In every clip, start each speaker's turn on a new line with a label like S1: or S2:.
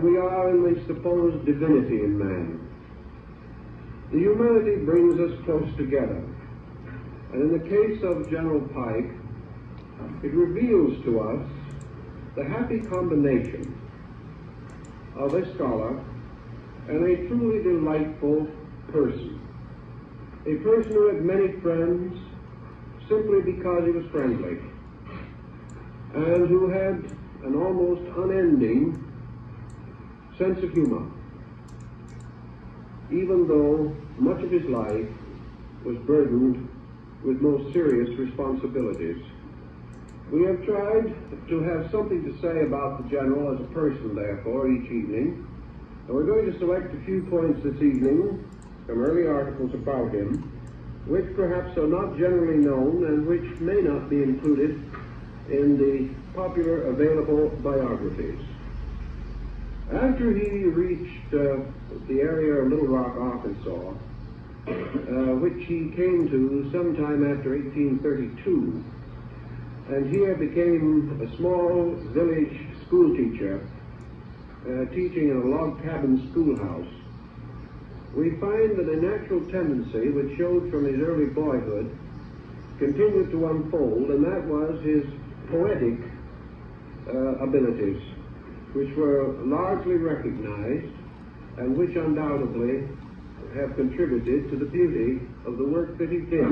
S1: We are in the supposed divinity in man. The humanity brings us close together. And in the case of General Pike, it reveals to us the happy combination of a scholar and a truly delightful person. A person who had many friends simply because he was friendly, and who had an almost unending sense of humor, even though much of his life was burdened with most serious responsibilities. We have tried to have something to say about the General as a person, therefore, each evening, and we're going to select a few points this evening from early articles about him, which perhaps are not generally known and which may not be included in the popular available biographies. After he reached the area of Little Rock, Arkansas, which he came to sometime after 1832, and here became a small village school teacher, teaching in a log cabin schoolhouse, we find that a natural tendency which showed from his early boyhood continued to unfold, and that was his poetic abilities, which were largely recognized and which undoubtedly have contributed to the beauty of the work that he did.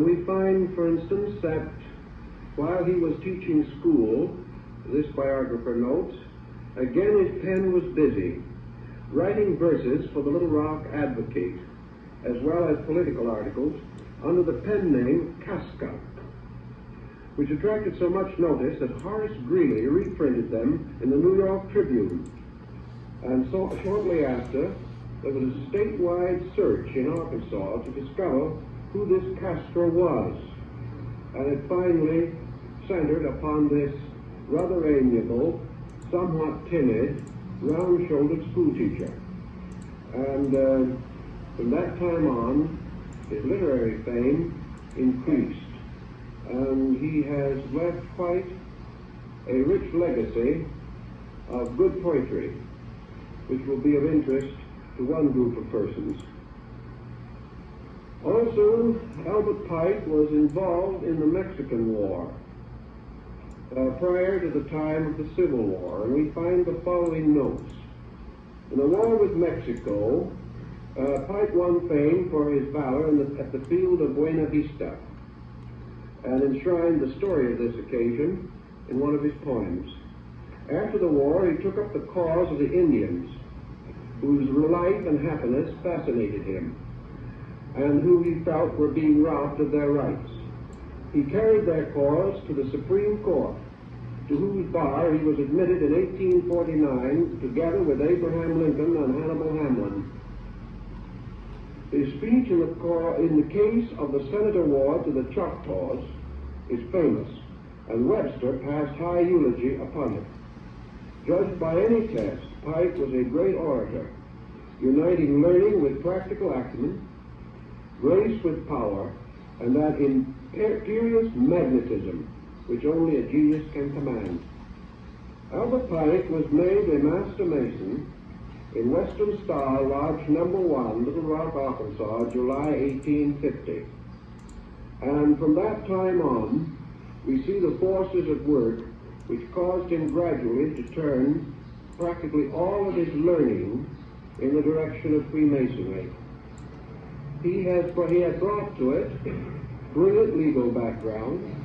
S1: We find, for instance, that while he was teaching school, this biographer notes, again his pen was busy, writing verses for the Little Rock Advocate, as well as political articles, under the pen name Casca, which attracted so much notice that Horace Greeley reprinted them in the New York Tribune. And so shortly after, there was a statewide search in Arkansas to discover who this Castro was. And it finally centered upon this rather amiable, somewhat timid, round-shouldered schoolteacher. And from that time on, his literary fame increased. And he has left quite a rich legacy of good poetry, which will be of interest to one group of persons. Also, Albert Pike was involved in the Mexican War prior to the time of the Civil War, and we find the following notes. In the war with Mexico, Pike won fame for his valor at the field of Buena Vista, and enshrined the story of this occasion in one of his poems. After the war, he took up the cause of the Indians, whose life and happiness fascinated him, and who he felt were being robbed of their rights. He carried their cause to the Supreme Court, to whose bar he was admitted in 1849, together with Abraham Lincoln and Hannibal Hamlin. His speech in the case of the Senator War to the Choctaws is famous, and Webster passed high eulogy upon it. Judged by any test, Pike was a great orator, uniting learning with practical acumen, grace with power, and that imperious magnetism which only a genius can command. Albert Pike was made a master mason in Western Star Lodge No. 1, Little Rock, Arkansas, July 1850. And from that time on, we see the forces at work which caused him gradually to turn practically all of his learning in the direction of Freemasonry. He had brought to it brilliant legal background,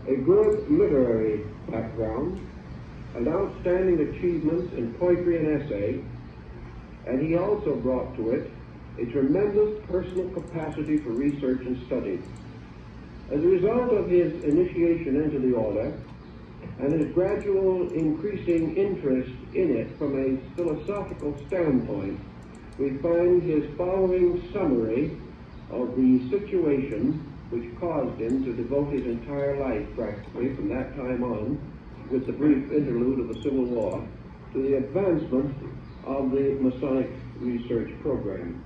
S1: a good literary background, and outstanding achievements in poetry and essay, and he also brought to it a tremendous personal capacity for research and study. As a result of his initiation into the order and his gradual increasing interest in it from a philosophical standpoint, we find his following summary of the situation which caused him to devote his entire life, practically from that time on, with the brief interlude of the Civil War, to the advancement of the Masonic research program.